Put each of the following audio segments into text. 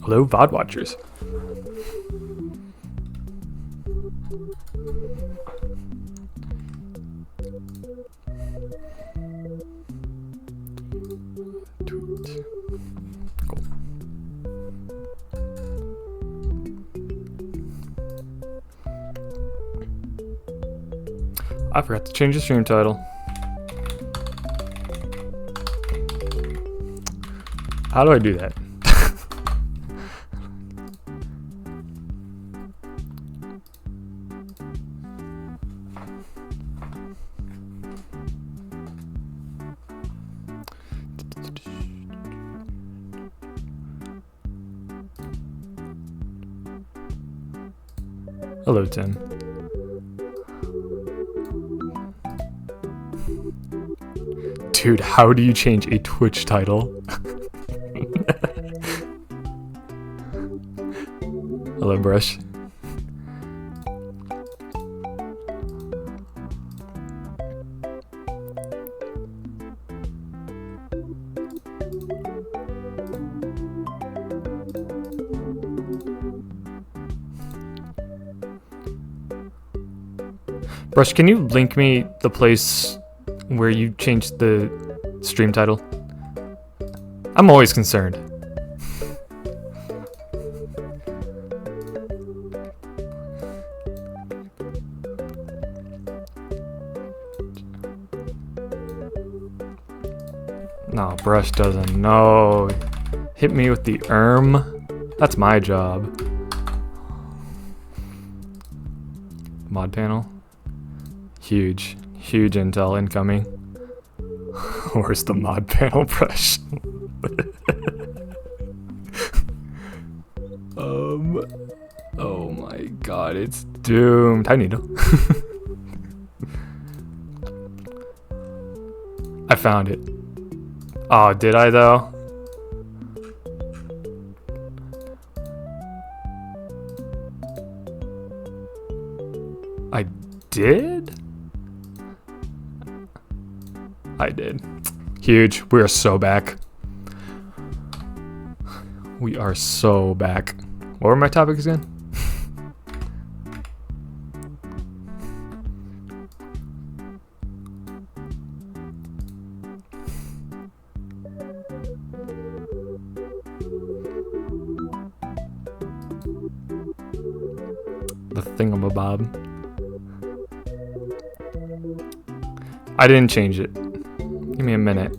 Hello, VOD watchers. Tweet. Cool. I forgot to change the stream title. How do I do that? Hello, Tim. Dude, how do you change a Twitch title? Hello, Brush. Brush, can you link me the place where you changed the stream title? I'm always concerned. No, Brush doesn't know. Hit me with the That's my job. Mod panel. Huge intel incoming. Where's the mod panel, Brush? Oh my god, it's doomed. Hi, Nito. I found it. Oh, did I though? I did? I did. Huge. We are so back. We are so back. What were my topics again? The thingamabob. I didn't change it. Give me a minute.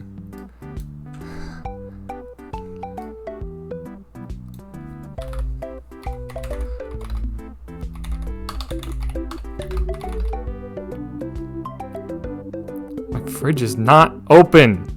My fridge is not open.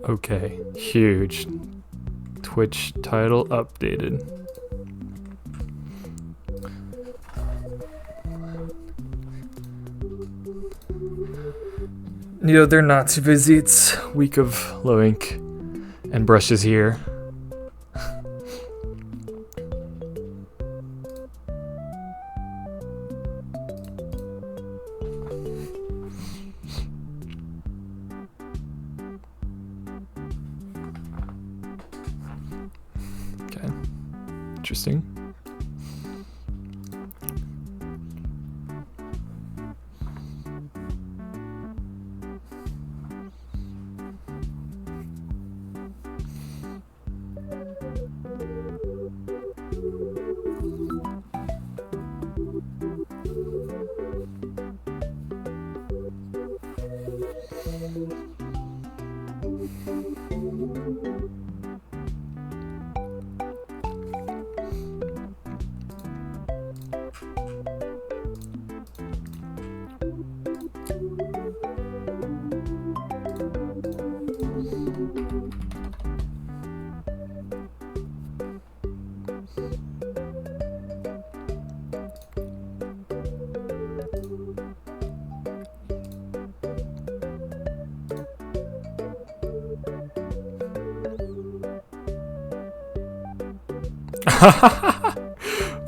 Okay, huge. Twitch title updated. You know, they're not too busy. It's week of low ink and Brush is here. Interesting.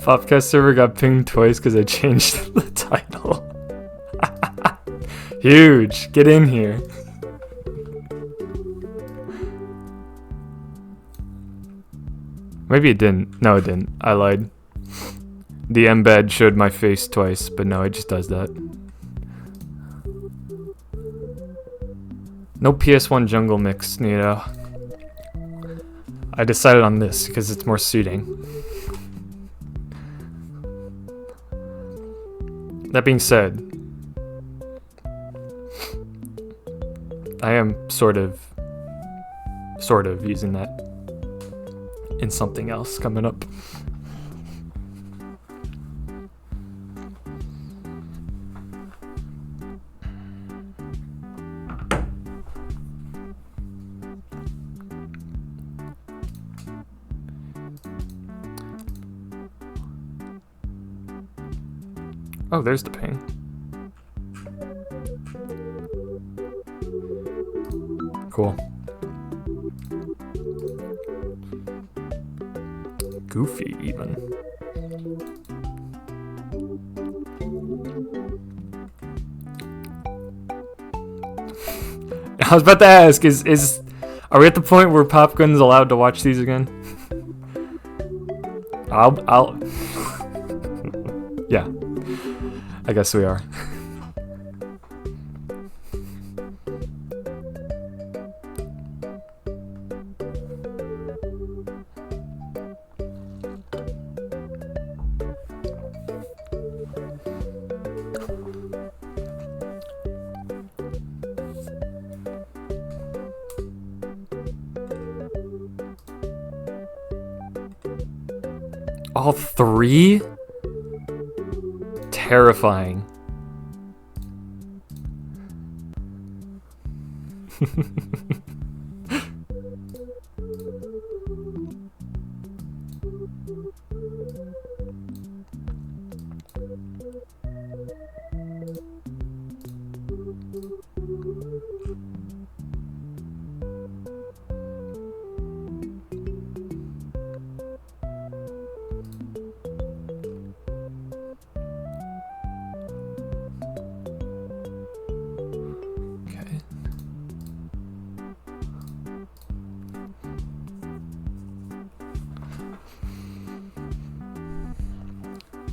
Popcast server got pinged twice because I changed the title. Huge. Get in here. Maybe it didn't. No, it didn't. I lied. The embed showed my face twice, but no, it just does that. No PS1 jungle mix, you know. I decided on this because it's more suiting. That being said, I am sort of using that in something else coming up. Oh, there's the ping. Cool. Goofy, even. I was about to ask, are we at the point where Popgun's allowed to watch these again? I'll yeah. I guess we are. All three? Terrifying.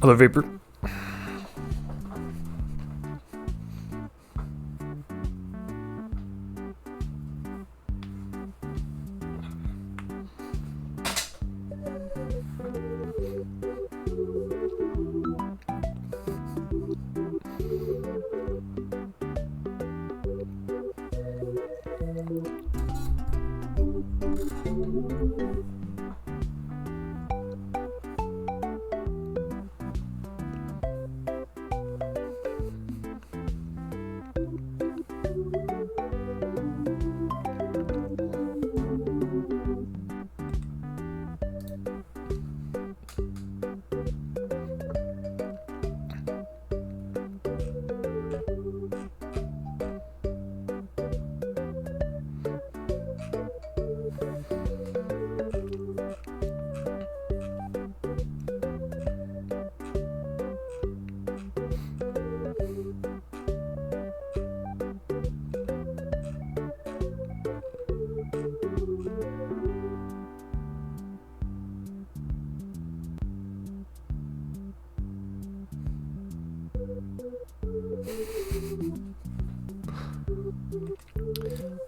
Hello, Vapor.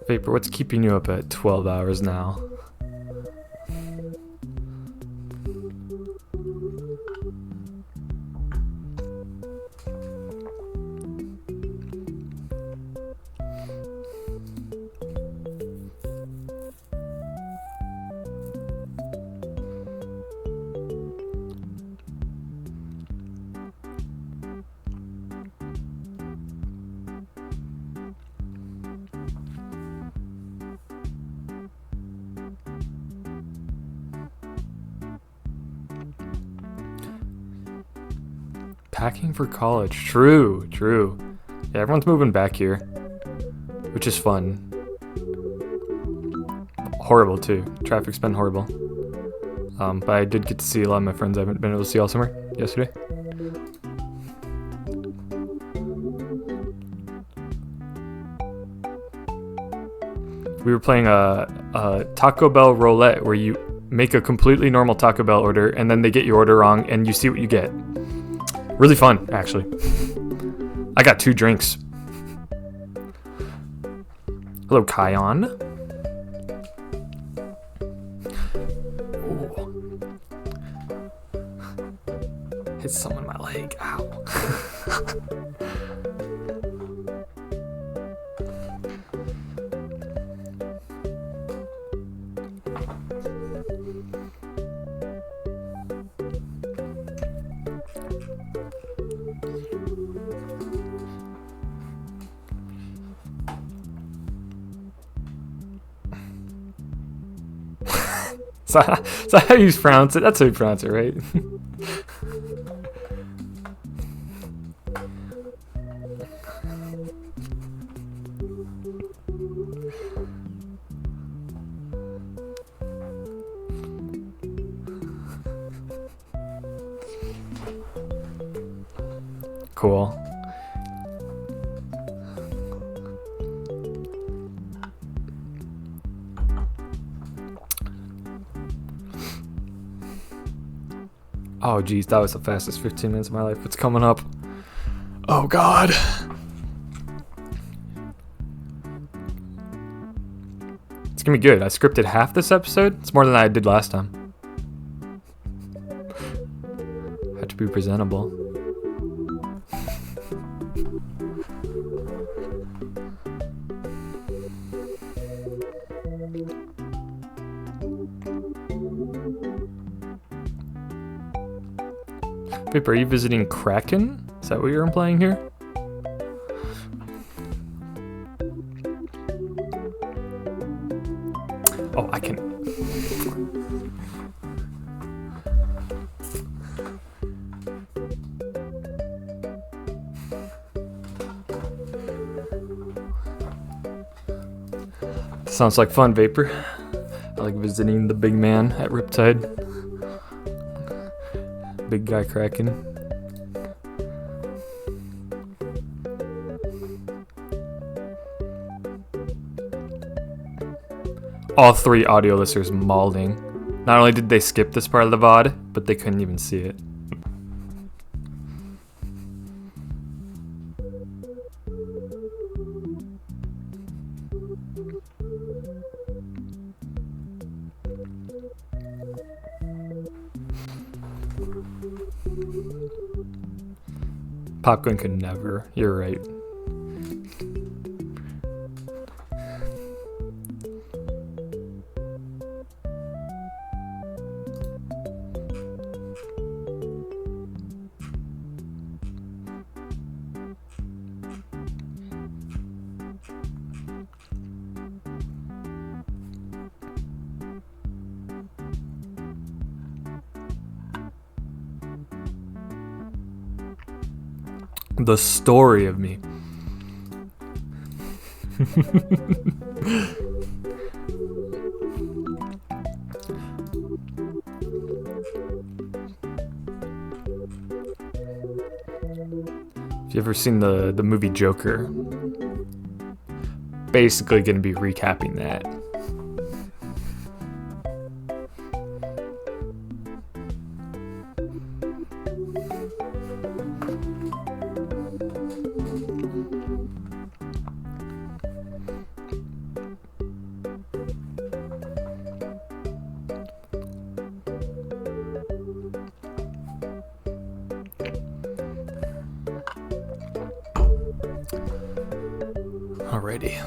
Vapor, what's keeping you up at 12 hours now? Packing for college. True. Yeah, everyone's moving back here, which is fun. Horrible too. Traffic's been horrible. But I did get to see a lot of my friends I haven't been able to see all summer yesterday. We were playing a Taco Bell roulette where you make a completely normal Taco Bell order and then they get your order wrong and you see what you get. Really fun, actually. I got 2 drinks. Hello, Kion. Ooh. Hit someone in my leg. Ow. So how you pronounce it? That's how you pronounce it, right? Cool. Oh, geez, that was the fastest 15 minutes of my life. What's coming up? Oh, God. It's gonna be good. I scripted half this episode. It's more than I did last time. Had to be presentable. Vapor, are you visiting Kraken? Is that what you're implying here? Oh, I can... Sounds like fun, Vapor. I like visiting the big man at Riptide. Big guy Kraken. All 3 audio listeners mauling. Not only did they skip this part of the VOD, but they couldn't even see it. Popcorn could never. You're right. The story of me. If you ever seen the movie Joker, basically going to be recapping that. Alrighty.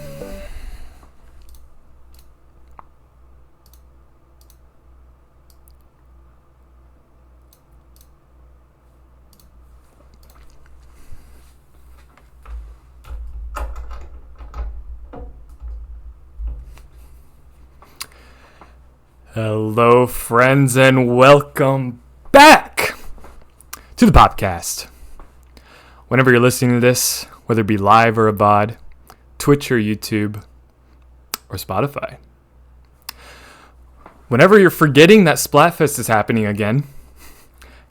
Hello, friends, and welcome back to the Popcast. Whenever you're listening to this, whether it be live or a VOD, Twitch or YouTube, or Spotify. Whenever you're forgetting that Splatfest is happening again,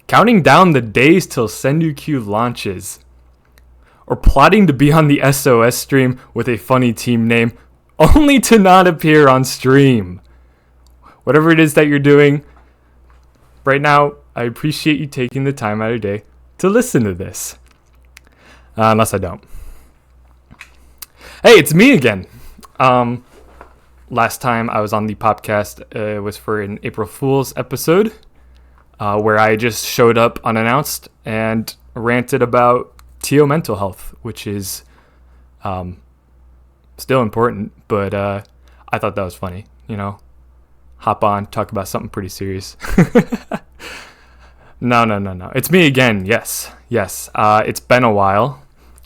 counting down the days till Sendu Q launches, or plotting to be on the SOS stream with a funny team name, only to not appear on stream. Whatever it is that you're doing right now, I appreciate you taking the time out of your day to listen to this. Unless I don't. Hey, it's me again. Last time I was on the Popcast was for an April Fool's episode where I just showed up unannounced and ranted about TO mental health, which is still important, but I thought that was funny, hop on, talk about something pretty serious. No. It's me again. Yes. It's been a while,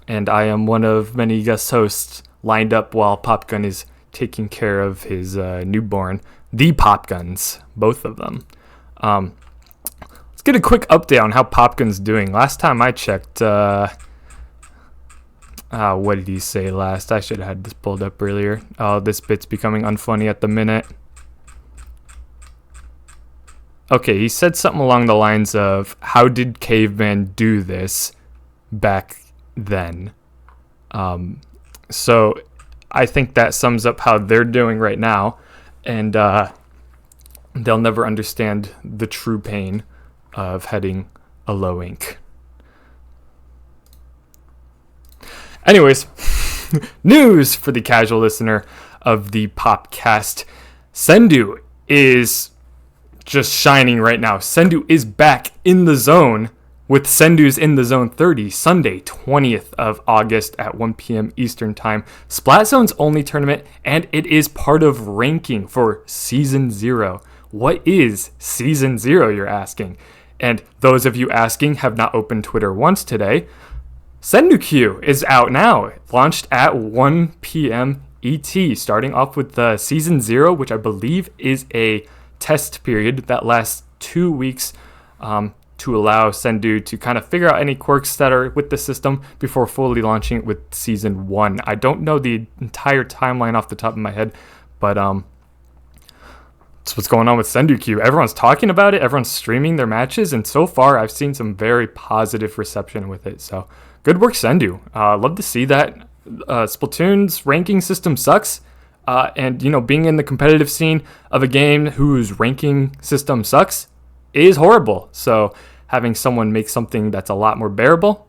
and I am one of many guest hosts lined up while Popgun is taking care of his newborn, the Popguns, both of them. Let's get a quick update on how Popgun's doing. Last time I checked, what did he say last? I should have had this pulled up earlier. Oh, this bit's becoming unfunny at the minute. Okay, he said something along the lines of, how did cavemen do this back then? So I think that sums up how they're doing right now, and they'll never understand the true pain of heading a low ink. Anyways, news for the casual listener of the Popcast. Sendu is just shining right now. Sendu is back in the zone with Sendu's In the Zone 30, Sunday, 20th of August at 1 p.m. Eastern Time. Splat Zone's only tournament, and it is part of ranking for Season 0. What is Season 0, you're asking? And those of you asking have not opened Twitter once today. Sendu Q is out now. It launched at 1 p.m. ET, starting off with the Season 0, which I believe is a test period that lasts 2 weeks to allow Sendu to kind of figure out any quirks that are with the system before fully launching it with Season 1. I don't know the entire timeline off the top of my head, but that's what's going on with Sendu Q. Everyone's talking about it, everyone's streaming their matches, and so far I've seen some very positive reception with it, so good work, Sendu. Love to see that. Splatoon's ranking system sucks, and being in the competitive scene of a game whose ranking system sucks is horrible. So having someone make something that's a lot more bearable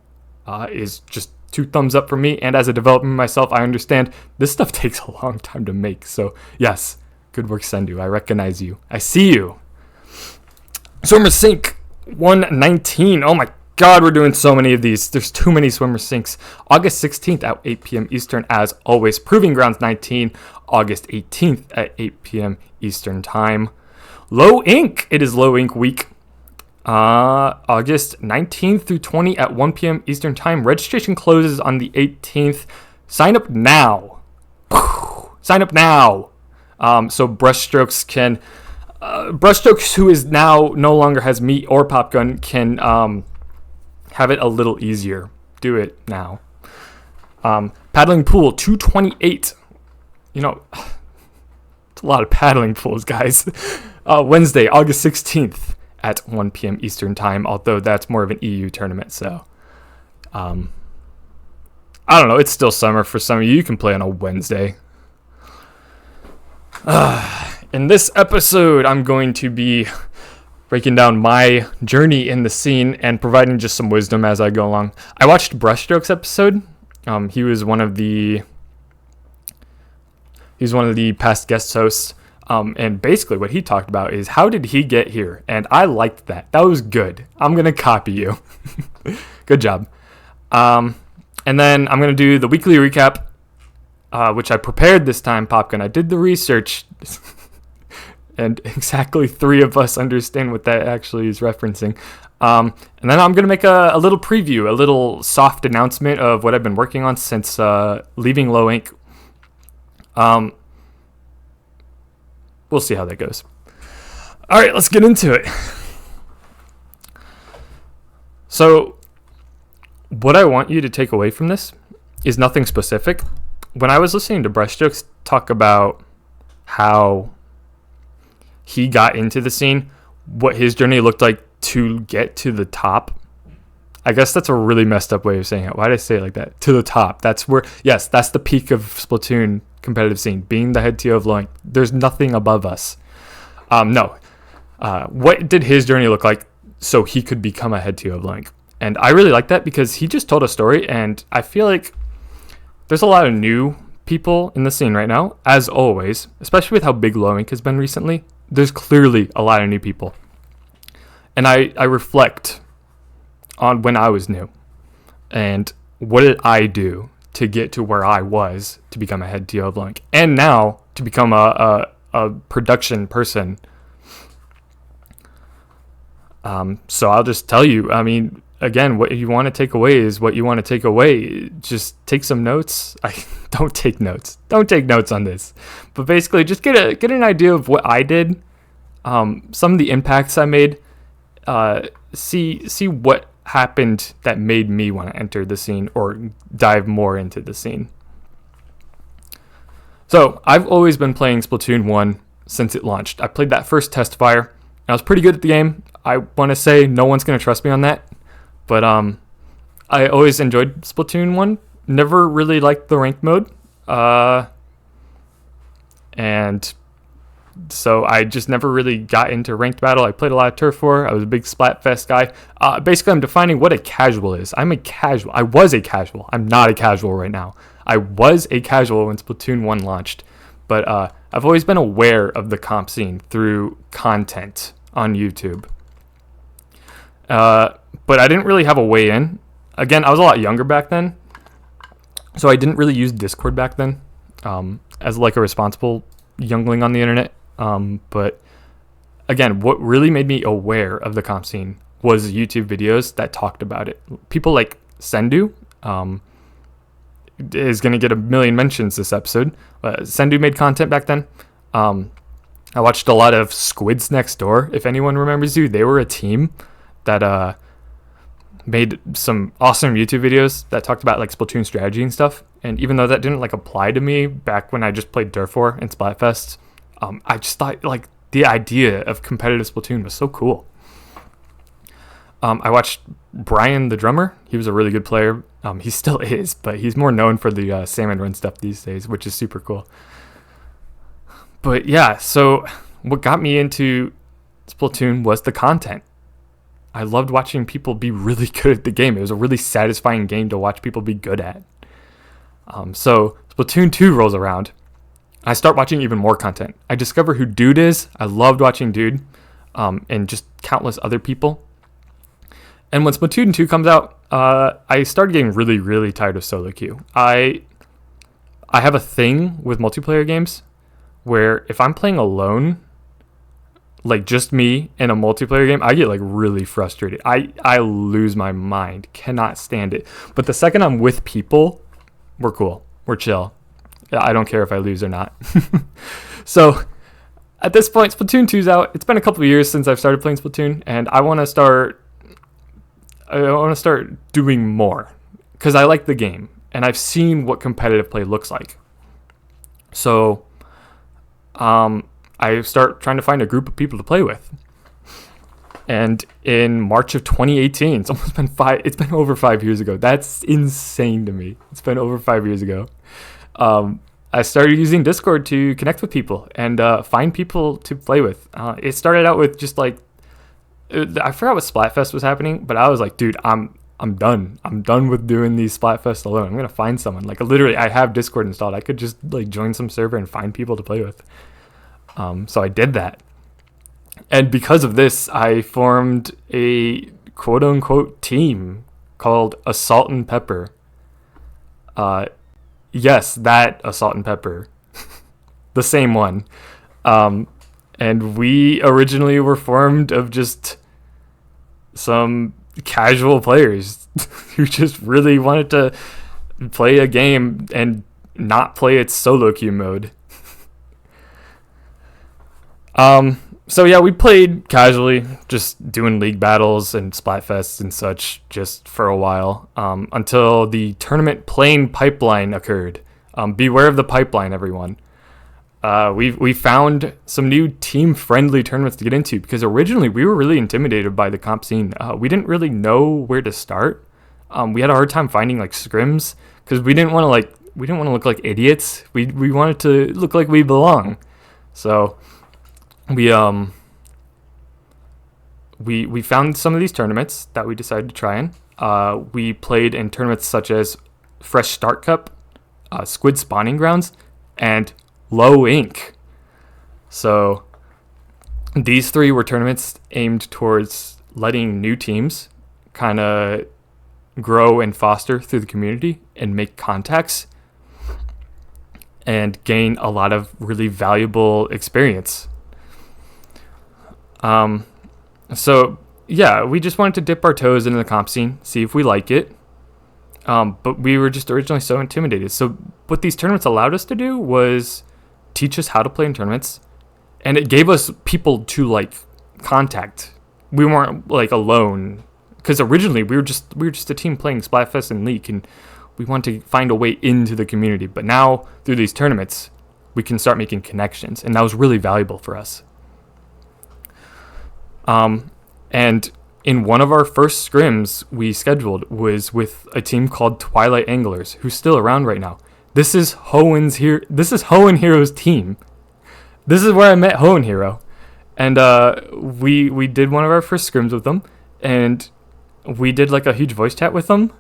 is just 2 thumbs up for me. And as a developer myself, I understand this stuff takes a long time to make. So yes, good work, Sendu. I recognize you. I see you. Swimmer Sync 119. Oh my God, we're doing so many of these. There's too many Swimmer Syncs. August 16th at 8 p.m. Eastern, as always. Proving Grounds 19, August 18th at 8 p.m. Eastern Time. Low Ink. It is Low Ink week. August 19th through 20 at 1 p.m. Eastern Time. Registration closes on the 18th. Sign up now. Sign up now. So Brushstrokes can... Brushstrokes, who is now no longer has me or Popgun, can have it a little easier. Do it now. Paddling Pool 228. It's a lot of paddling pools, guys. Wednesday, August 16th at 1 p.m. Eastern Time, although that's more of an EU tournament, so I don't know. It's still summer for some of you. You can play on a Wednesday. In this episode, I'm going to be breaking down my journey in the scene and providing just some wisdom as I go along. I watched Brushstrokes episode. He was one of the past guest hosts. And basically what he talked about is how did he get here? And I liked that. That was good. I'm going to copy you. Good job. And then I'm going to do the weekly recap, which I prepared this time, Popgun. I did the research. And exactly 3 of us understand what that actually is referencing. And then I'm going to make a little preview, a little soft announcement of what I've been working on since leaving Low Ink. We'll see how that goes. All right, let's get into it. So, what I want you to take away from this is nothing specific. When I was listening to Brushstrokes talk about how he got into the scene, what his journey looked like to get to the top. I guess that's a really messed up way of saying it. Why did I say it like that? To the top. That's where, yes, that's the peak of Splatoon competitive scene, being the head TO of Loink. There's nothing above us. No. What did his journey look like so he could become a head TO of Loink? And I really like that because he just told a story, and I feel like there's a lot of new people in the scene right now, as always, especially with how big Loink has been recently. There's clearly a lot of new people. And I reflect on when I was new and what did I do to get to where I was to become a head TO of Loink, and now to become a production person. So I'll just tell you, I mean, again, what you want to take away is what you want to take away. Just take some notes. Don't take notes. Don't take notes on this. But basically, just get an idea of what I did, some of the impacts I made, see what happened that made me want to enter the scene or dive more into the scene. So I've always been playing Splatoon 1 since it launched. I played that first test fire. I was pretty good at the game. I want to say no one's going to trust me on that. But I always enjoyed Splatoon 1. Never really liked the ranked mode. And so I just never really got into ranked battle. I played a lot of Turf War. I was a big Splatfest guy. Basically, I'm defining what a casual is. I'm a casual. I was a casual. I'm not a casual right now. I was a casual when Splatoon 1 launched. But I've always been aware of the comp scene through content on YouTube. But I didn't really have a way in. Again, I was a lot younger back then. So I didn't really use Discord back then as like a responsible youngling on the internet. But again, what really made me aware of the comp scene was YouTube videos that talked about it. People like Sendu is going to get a million mentions this episode. Sendu made content back then. I watched a lot of Squids Next Door. If anyone remembers you, they were a team that made some awesome YouTube videos that talked about like Splatoon strategy and stuff. And even though that didn't like apply to me back when I just played Turf War and Splatfest, I just thought like the idea of competitive Splatoon was so cool. I watched Brian the drummer. He was a really good player. He still is, but he's more known for the Salmon Run stuff these days, which is super cool. But yeah, so what got me into Splatoon was the content. I loved watching people be really good at the game. It was a really satisfying game to watch people be good at. So Splatoon 2 rolls around. I start watching even more content. I discover who Dude is. I loved watching Dude and just countless other people. And when Splatoon 2 comes out, I started getting really, really tired of solo queue. I have a thing with multiplayer games where if I'm playing alone, like just me in a multiplayer game, I get like really frustrated. I lose my mind, cannot stand it. But the second I'm with people, we're cool, we're chill. I don't care if I lose or not. So at this point, Splatoon 2's out. It's been a couple of years since I've started playing Splatoon, and I want to start doing more because I like the game and I've seen what competitive play looks like. So I start trying to find a group of people to play with. And in March of 2018, it's been over 5 years ago. That's insane to me. It's been over 5 years ago. I started using Discord to connect with people and find people to play with. It started out with just like, I forgot what Splatfest was happening, but I was like, dude, I'm done. I'm done with doing these Splatfest alone. I'm going to find someone. Like literally, I have Discord installed. I could just like join some server and find people to play with. So I did that. And because of this, I formed a quote-unquote team called Assault and Pepper. Yes, that Assault and Pepper. The same one. And we originally were formed of just some casual players who just really wanted to play a game and not play its solo queue mode. So yeah, we played casually, just doing league battles and Splatfests and such just for a while, until the tournament playing pipeline occurred. Beware of the pipeline, everyone. we found some new team-friendly tournaments to get into, because originally we were really intimidated by the comp scene. We didn't really know where to start. We had a hard time finding like scrims, because we didn't want to look like idiots. We wanted to look like we belong. So we found some of these tournaments that we decided to try in. We played in tournaments such as Fresh Start Cup, Squid Spawning Grounds, and Low Ink. So these three were tournaments aimed towards letting new teams kind of grow and foster through the community and make contacts and gain a lot of really valuable experience. So yeah, we just wanted to dip our toes into the comp scene, see if we like it. But we were just originally so intimidated. So what these tournaments allowed us to do was teach us how to play in tournaments, and it gave us people to like contact. We weren't like alone, because originally we were just a team playing Splatfest and League, and we wanted to find a way into the community. But now through these tournaments, we can start making connections, and that was really valuable for us. And in one of our first scrims we scheduled was with a team called Twilight Anglers, who's still around right now. This is Ho and Hero's team. This is where I met Ho and Hero. And we did one of our first scrims with them, and we did like a huge voice chat with them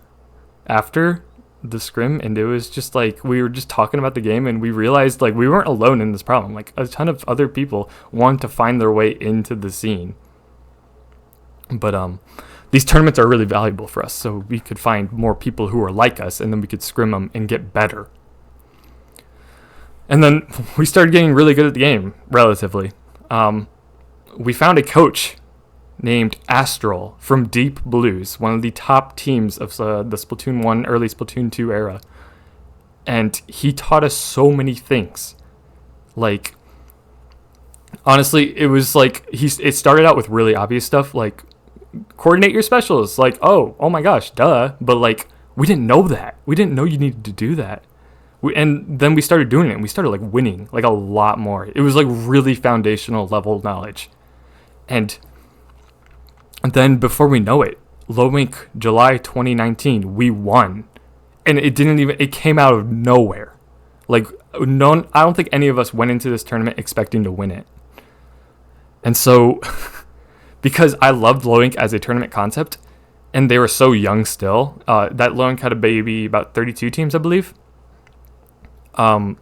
after the scrim, and it was just like we were just talking about the game, and we realized like we weren't alone in this problem. Like a ton of other people wanted to find their way into the scene. But these tournaments are really valuable for us, so we could find more people who are like us, and then we could scrim them and get better. And then we started getting really good at the game, relatively. We found a coach named Astral from Deep Blues, one of the top teams of the Splatoon 1, early Splatoon 2 era. And he taught us so many things. Like, honestly, it was like, it started out with really obvious stuff, like, coordinate your specials. Like, oh my gosh, duh. But like, we didn't know that. We didn't know you needed to do that. And then we started doing it, and we started like winning like a lot more. It was like really foundational level knowledge. And then before we know it, Low Ink July 2019, we won. And it came out of nowhere. Like, I don't think any of us went into this tournament expecting to win it. And so, because I loved Low Ink as a tournament concept, and they were so young still, that Low Ink had a baby, about 32 teams, I believe. I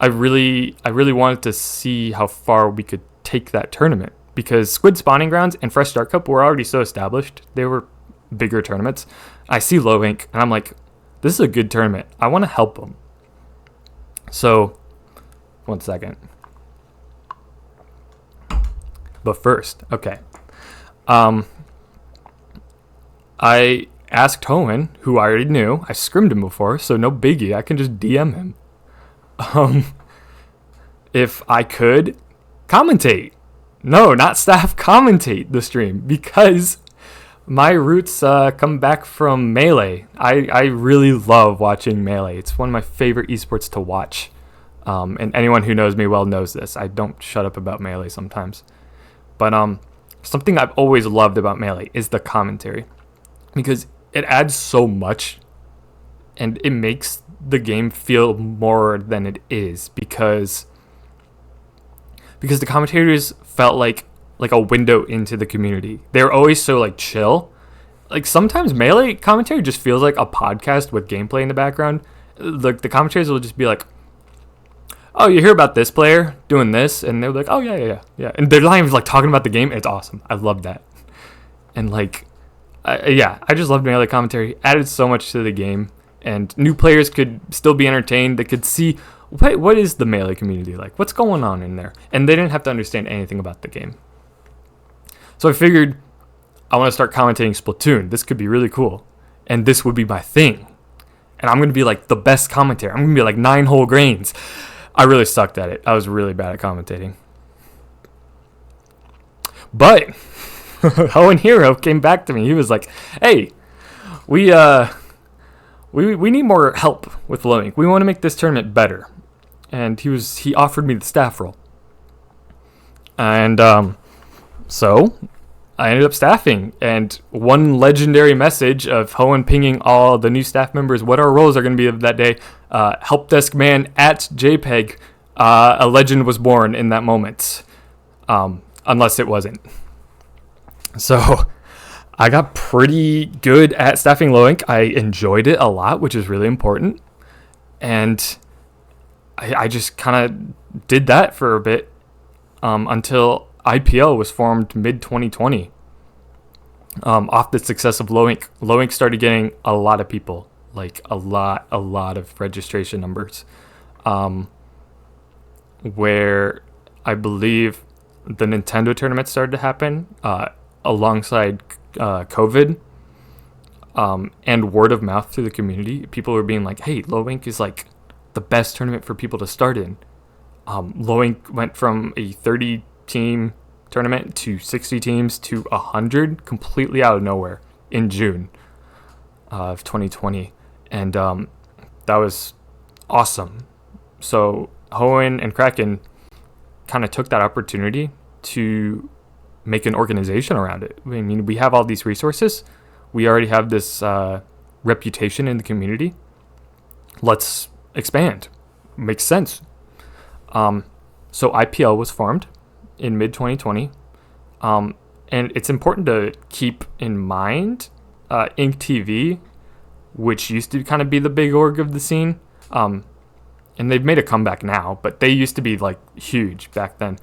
really wanted to see how far we could take that tournament, because Squid Spawning Grounds and Fresh Start Cup were already so established. They were bigger tournaments. I see Low Ink, and I'm like, this is a good tournament. I want to help them. So, one second. But first, okay. I asked Hoenn, who I already knew. I scrimmed him before, so no biggie. I can just DM him. If I could commentate. No, not staff, commentate the stream, because my roots come back from Melee. I really love watching Melee. It's one of my favorite esports to watch. And anyone who knows me well knows this. I don't shut up about Melee sometimes. But something I've always loved about Melee is the commentary, because it adds so much, and it makes the game feel more than it is, because the commentators felt like a window into the community. They're always so like chill. Like sometimes Melee commentary just feels like a podcast with gameplay in the background. Like the commentators will just be like, oh, you hear about this player doing this? And they're like, oh, yeah. And they're not even like talking about the game. It's awesome. I love that. And like, I just loved Melee commentary. Added so much to the game. And new players could still be entertained. They could see, what is the Melee community like? What's going on in there? And they didn't have to understand anything about the game. So I figured, I want to start commentating Splatoon. This could be really cool. And this would be my thing. And I'm going to be like the best commentator. I'm going to be like 9 whole grains. I really sucked at it. I was really bad at commentating. But Ho and Hero came back to me. He was like, hey, we need more help with Low Ink. We want to make this tournament better. and he offered me the staff role. And so I ended up staffing, and one legendary message of Hoenn pinging all the new staff members what our roles are going to be that day, help desk man at JPEG, a legend was born in that moment, unless it wasn't. So I got pretty good at staffing Loink. I enjoyed it a lot, which is really important, and I just kind of did that for a bit until IPL was formed mid-2020. Off the success of Loink, Loink started getting a lot of people, like a lot of registration numbers, where I believe the Nintendo tournament started to happen alongside COVID, and word of mouth through the community. People were being like, hey, Loink is like the best tournament for people to start in. Loink went from a 30-team tournament to 60 teams to 100 completely out of nowhere in June of 2020, and that was awesome. So Hoenn and Kraken kind of took that opportunity to make an organization around it. I mean, we have all these resources, we already have this reputation in the community, let's expand. Makes sense. So IPL was formed in mid-2020, and it's important to keep in mind Ink TV, which used to kind of be the big org of the scene, and they've made a comeback now, but they used to be like huge back then,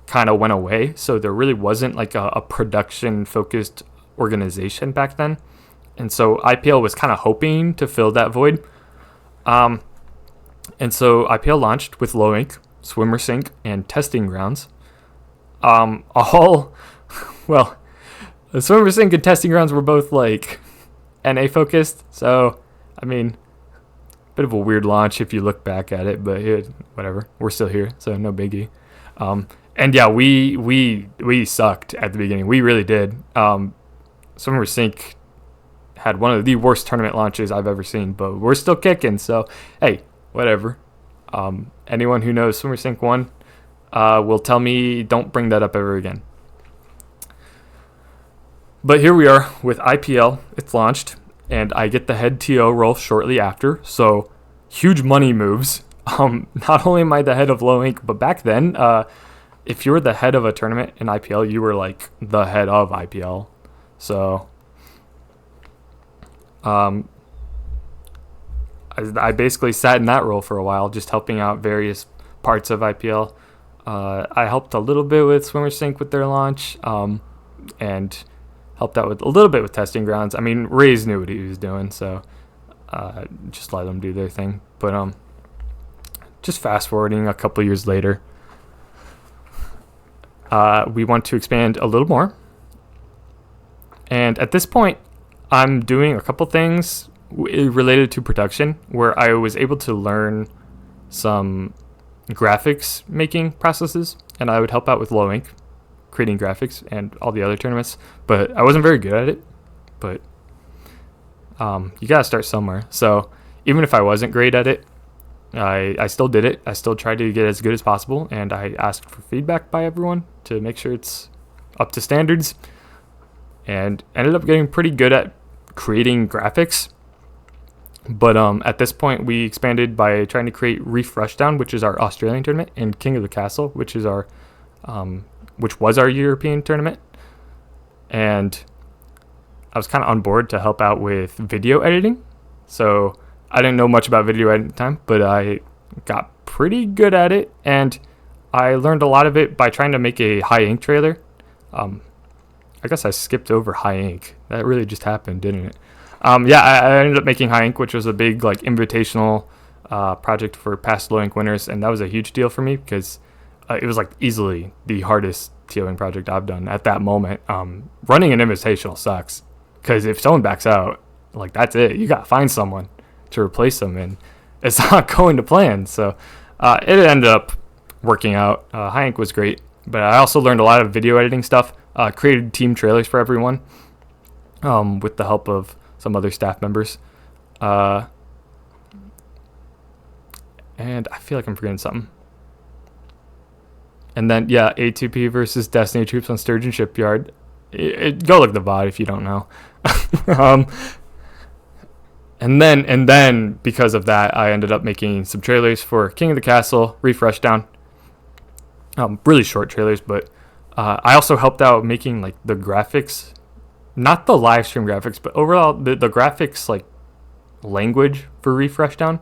kind of went away, so there really wasn't like a production-focused organization back then, and so IPL was kind of hoping to fill that void, and so IPL launched with Loink, Swimmer Sync, and Testing Grounds. The Swimmer Sync and Testing Grounds were both like NA focused, so I mean, bit of a weird launch if you look back at it, but whatever. We're still here, so no biggie. And yeah, we sucked at the beginning. We really did. Swimmer Sync had one of the worst tournament launches I've ever seen, but we're still kicking, so hey, whatever. Anyone who knows Swimmer Sync 1 will tell me don't bring that up ever again. But here we are with IPL. It's launched, and I get the head TO role shortly after, so huge money moves. Not only am I the head of Loink, but back then, if you were the head of a tournament in IPL, you were like the head of IPL. So I basically sat in that role for a while, just helping out various parts of IPL. I helped a little bit with Swimmer Sync with their launch, and helped out with a little bit with Testing Grounds. I mean, Ray's knew what he was doing, so just let them do their thing. But just fast forwarding a couple years later, we want to expand a little more. And at this point, I'm doing a couple things related to production where I was able to learn some graphics making processes, and I would help out with Loink creating graphics and all the other tournaments, but I wasn't very good at it. But you gotta start somewhere, so even if I wasn't great at it, I still did it. I still tried to get as good as possible, and I asked for feedback by everyone to make sure it's up to standards, and ended up getting pretty good at creating graphics. But at this point, we expanded by trying to create Reef Rushdown, which is our Australian tournament, and King of the Castle, which is our which was our European tournament. And I was kind of on board to help out with video editing. So I didn't know much about video editing at the time, but I got pretty good at it, and I learned a lot of it by trying to make a High Ink trailer. I guess I skipped over High Ink. That really just happened, didn't it? I ended up making High Ink, which was a big like invitational project for past Loink winners, and that was a huge deal for me because it was like easily the hardest TOing project I've done at that moment. Running an invitational sucks because if someone backs out, like that's it. You gotta find someone to replace them, and it's not going to plan. So it ended up working out. High Ink was great, but I also learned a lot of video editing stuff. Created team trailers for everyone with the help of some other staff members. And And I feel like I'm forgetting something. And then, yeah, A2P versus Destiny troops on Sturgeon Shipyard. Go look at the VOD if you don't know. And then because of that, I ended up making some trailers for King of the Castle, Refresh Down. Really short trailers, but I also helped out making like the graphics, not the live stream graphics, but overall the graphics like language for Refresh Down.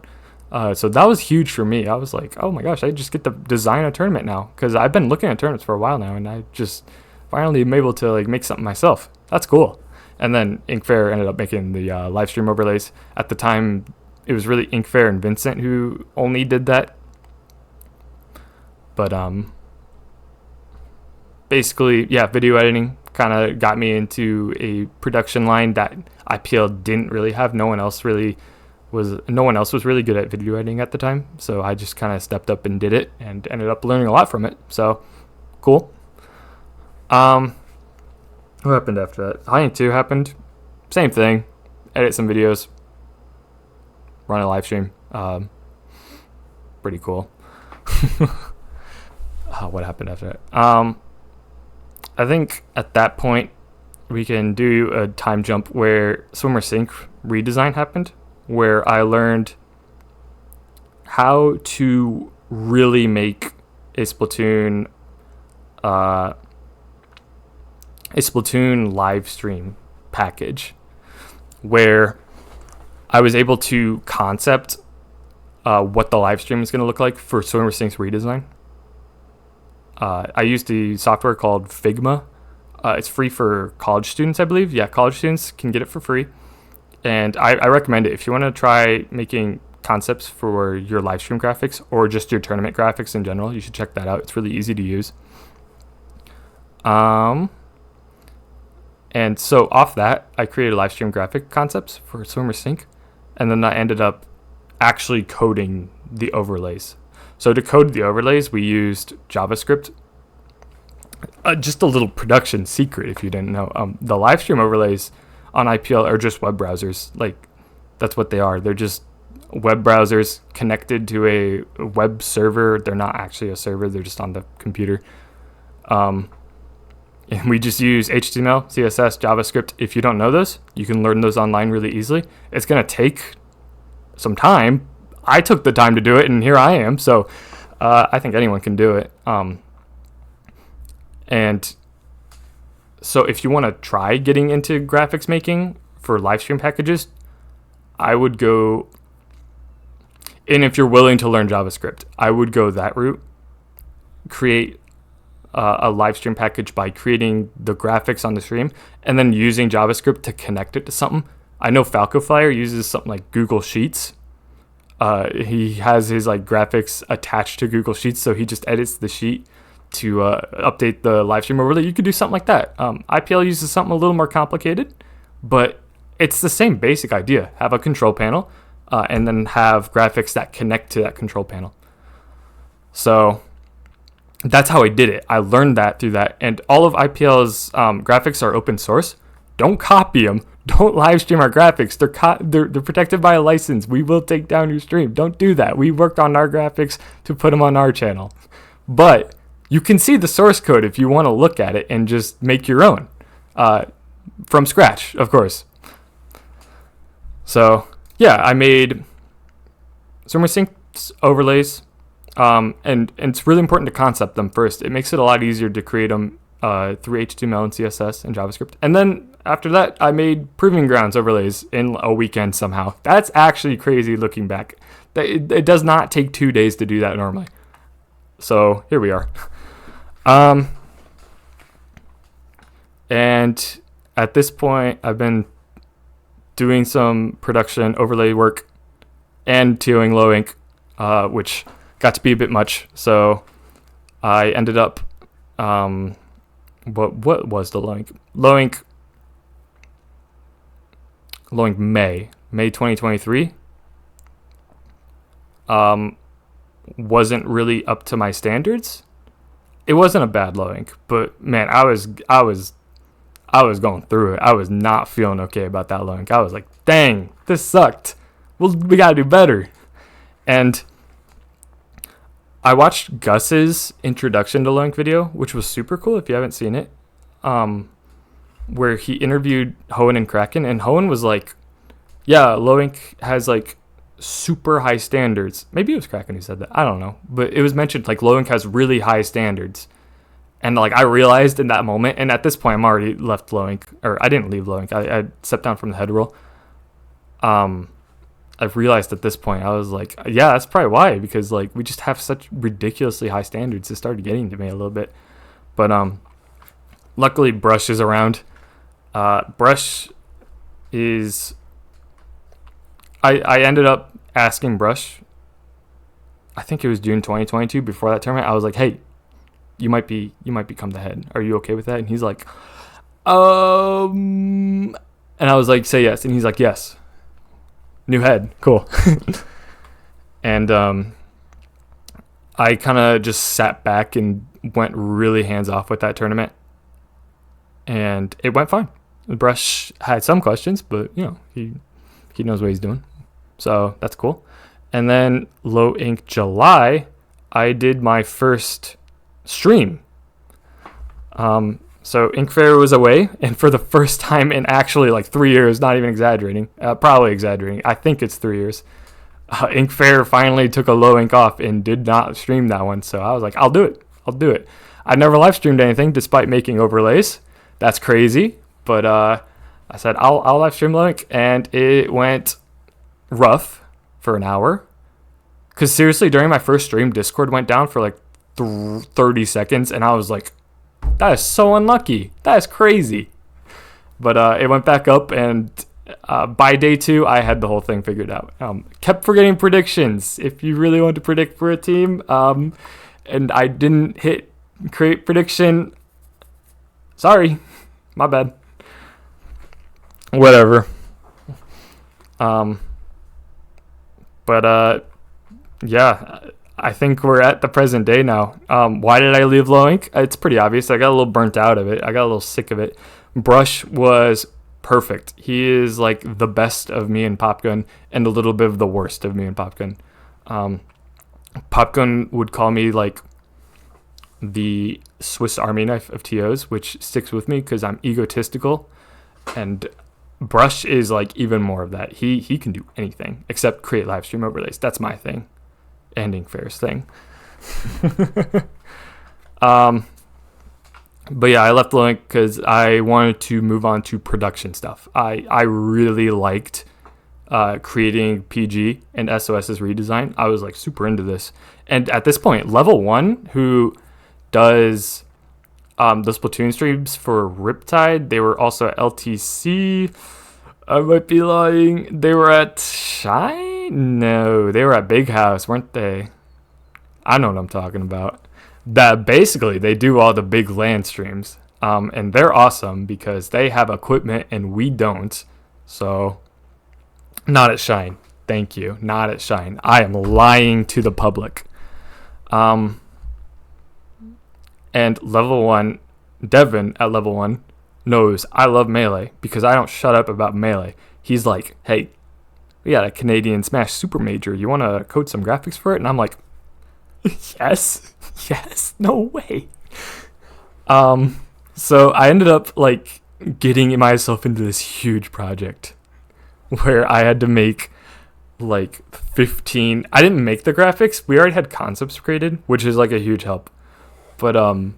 So that was huge for me. I was like, oh my gosh, I just get to design a tournament now, because I've been looking at tournaments for a while now, and I just finally am able to like make something myself. That's cool. And then Inkfair ended up making the live stream overlays. At the time, it was really Inkfair and Vincent who only did that. But basically, yeah, video editing kind of got me into a production line that IPL didn't really have. No one else was really good at video editing at the time. So I just kind of stepped up and did it and ended up learning a lot from it. So cool. What happened after that? High 2 happened. Same thing. Edit some videos. Run a live stream. Pretty cool. What happened after that? I think at that point we can do a time jump where Swimmer Sync redesign happened, where I learned how to really make a Splatoon live stream package, where I was able to concept what the live stream is going to look like for Swimmer Sync's redesign. I used the software called Figma. It's free for college students, I believe. Yeah, college students can get it for free. And I recommend it. If you want to try making concepts for your live stream graphics or just your tournament graphics in general, you should check that out. It's really easy to use. And so off that, I created live stream graphic concepts for Swimmer Sync. And then I ended up actually coding the overlays. So to code the overlays, we used JavaScript. Just a little production secret if you didn't know. The live stream overlays on IPL are just web browsers. Like, that's what they are. They're just web browsers connected to a web server. They're not actually a server. They're just on the computer. And we just use HTML, CSS, JavaScript. If you don't know those, you can learn those online really easily. It's going to take some time. I took the time to do it, and here I am. So I think anyone can do it. And so if you want to try getting into graphics making for live stream packages, I would go, and if you're willing to learn JavaScript, I would go that route. Create a live stream package by creating the graphics on the stream and then using JavaScript to connect it to something. I know Falco Flyer uses something like Google Sheets. He has his like graphics attached to Google Sheets, so he just edits the sheet to update the live stream overlay. You could do something like that. IPL uses something a little more complicated, but it's the same basic idea. Have a control panel and then have graphics that connect to that control panel. So that's how I did it. I learned that through that. And all of IPL's graphics are open source. Don't copy them. Don't live stream our graphics. They're protected by a license. We will take down your stream. Don't do that. We worked on our graphics to put them on our channel. But you can see the source code if you want to look at it and just make your own from scratch, of course. So yeah, I made Swimmer Sync overlays, and it's really important to concept them first. It makes it a lot easier to create them through HTML and CSS and JavaScript. And then after that, I made Proving Grounds overlays in a weekend somehow. That's actually crazy looking back. It does not take 2 days to do that normally. So here we are. And at this point, I've been doing some production overlay work and TOing low ink, which got to be a bit much. So I ended up, what was the low ink? Low ink May 2023. Wasn't really up to my standards. It wasn't a bad low ink, but man, I was going through it. I was not feeling okay about that low ink. I was like, dang, this sucked. We gotta do better. And I watched Gus's introduction to Loink video, which was super cool if you haven't seen it. Where he interviewed Hoenn and Kraken, and Hoenn was like, yeah, Loink has like super high standards. Maybe it was Kraken who said that. I don't know. But it was mentioned like Loink has really high standards. And like I realized in that moment, and at this point I'm already left Loink, or I didn't leave Loink. I stepped down from the head role. I've realized at this point, I was like, yeah, that's probably why, because like we just have such ridiculously high standards. It started getting to me a little bit. But luckily Brush is around. Brush is I ended up asking Brush, I think it was June 2022, before that tournament. I was like, hey, you might become the head. Are you okay with that? And he's like, and I was like, say yes. And he's like, yes. New head. Cool. And I kind of just sat back and went really hands off with that tournament. And it went fine. The Brush had some questions, but you know, he knows what he's doing. So that's cool. And then Low Ink July, I did my first stream. So Ink Fair was away, and for the first time in actually like 3 years, not even exaggerating, probably exaggerating, I think it's 3 years, Ink Fair finally took a Low Ink off and did not stream that one. So I was like, I'll do it. I never live streamed anything despite making overlays. That's crazy. But I said, I'll live stream Low Ink, and it went rough for an hour. Because seriously, during my first stream, Discord went down for like 30 seconds, and I was like, that is so unlucky. That is crazy. But it went back up, and by day 2, I had the whole thing figured out. Kept forgetting predictions. If you really want to predict for a team, and I didn't hit create prediction, sorry, my bad. Whatever. Yeah, I think we're at the present day now. Why did I leave Low Ink? It's pretty obvious. I got a little burnt out of it. I got a little sick of it. Brush was perfect. He is like the best of me and Popgun, and a little bit of the worst of me and Popgun. Popgun would call me like the Swiss Army knife of TOs, which sticks with me because I'm egotistical, and Brush is like even more of that. He can do anything except create live stream overlays. That's my thing. Ending Fair's thing. But yeah, I left Low Ink because I wanted to move on to production stuff. I really liked creating PG and SOS's redesign. I was like super into this. And at this point, Level 1, who does the Splatoon streams for Riptide, they were also at LTC. I might be lying. They were at Shine? No, they were at Big House, weren't they? I know what I'm talking about. That basically they do all the big LAN streams. And they're awesome because they have equipment and we don't. So, not at Shine. Thank you. Not at Shine. I am lying to the public. And Level 1, Devin at Level 1 knows I love Melee because I don't shut up about Melee. He's like, hey, we got a Canadian Smash Super Major. You want to code some graphics for it? And I'm like, yes, no way. So I ended up like getting myself into this huge project where I had to make like 15. I didn't make the graphics. We already had concepts created, which is like a huge help. But I